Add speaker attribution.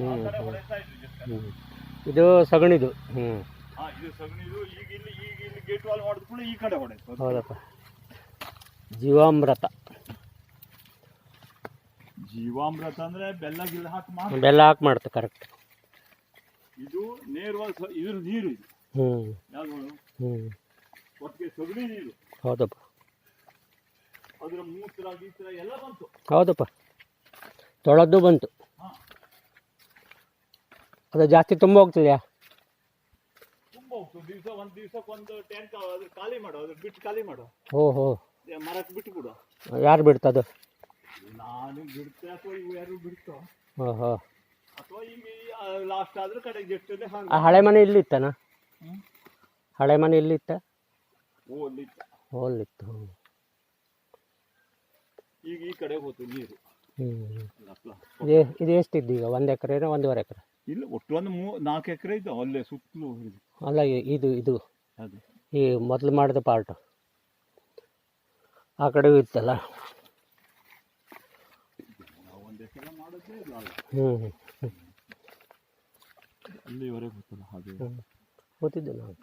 Speaker 1: ಆ ಕಡೆ ಹೊಡೆಸ್ತಾ ಇದ್ರು just.
Speaker 2: ಇದು ಸಗಣಿದು.
Speaker 1: ಇದು ಸಗಣಿದು. ಈಗ ಇಲ್ಲಿ ಗೇಟ್ ವಾಲ್ ಮಾಡಿದ ಕೂಡ ಈ ಕಡೆ ಹೊಡೆದು.
Speaker 2: ಹೌದಪ್ಪ. ಜೀವಾಮೃತ
Speaker 1: ಅಂದ್ರೆ ಬೆಲ್ಲ ಗಿಲ್ಲ ಹಾಕಿ ಮಾಡಿ.
Speaker 2: ಬೆಲ್ಲ ಹಾಕಿ ಮಾಡುತ್ತೆ ಕರೆಕ್ಟ್.
Speaker 1: ಇದು ನೇರವಾಗಿ ಇದ್ರ ನೀರು ಇದು. ಯಾವುದು ಒಟ್ಟಿಗೆ ಸಗಣಿ ನೀರು.
Speaker 2: ಹೌದಪ್ಪ.
Speaker 1: ಅದ್ರ ಮೂತ್ರ ಗೀತ್ರ ಎಲ್ಲ ಬಂತು.
Speaker 2: ಹೌದಪ್ಪ, ತೊಳೆದು ಬಂತು. ಅದು ಜಾಸ್ತಿ ತುಂಬ ಹೋಗ್ತದೆಯಾ?
Speaker 1: ತುಂಬ ಹೋಗ್ತದೆ. ಒಂದು ದಿವಸಕ್ಕೊಂದು ಟ್ಯಾಂಕ್ ಅದ್ರ ಖಾಲಿ ಮಾಡೋ, ಅದ್ರ ಬಿಟ್ಟು ಖಾಲಿ ಮಾಡೋ.
Speaker 2: ಓಹೋ,
Speaker 1: ಮರಕ್ಕೆ ಬಿಟ್ಟು ಬಿಡು.
Speaker 2: ಯಾರು ಬಿಡ್ತದು?
Speaker 1: ನಾನು ಬಿಡ್ತೆ ಅಥವಾ ಇವು ಯಾರು ಬಿಡ್ತೋ.
Speaker 2: ಓಹೋ.
Speaker 1: ಅಥವಾ ಈಗ ಲಾಸ್ಟ್ ಆದ್ರೆ ಕಡೆಗೆ ಜೆಟ್ಟಲ್ಲಿ
Speaker 2: ಆ ಹಳೆ ಮನೆ ಇಲ್ಲಿ ಇತ್ತನ? ಹಳೆ ಮನೆ ಇಲ್ಲಿ ಇತ್ತ? ಅಲ್ಲಿತ್ತು.
Speaker 1: ಈಗ ಈ ಕಡೆ ಹೋಯ್ತು ನೀರು.
Speaker 2: ಇದು ಎಷ್ಟಿದ್ದು ಈಗ? 1 ಎಕರೆನಾ 1.5 ಎಕರೆ?
Speaker 1: ಇಲ್ಲ, ಒಟ್ಟು ಒಂದು 4 ಎಕರೆ ಇದ್ದು ಅಲ್ಲೇ ಸುತ್ತಲೂ.
Speaker 2: ಅಲ್ಲ, ಇದು ಈ ಮೊದಲು ಮಾಡಿದ ಪಾರ್ಟ್ ಆ ಕಡೆ ಇತ್ತಲ್ಲ.
Speaker 1: ಒಂದು ಎಕರೆ ಮಾಡೋದೇ ಇಲ್ಲ.
Speaker 2: ಅಲ್ಲಿವರೆಗೆ
Speaker 1: ಗೊತ್ತಲ್ಲ, ಹಾಗೆ
Speaker 2: ಗೊತ್ತಿದ್ದು ನಾವು.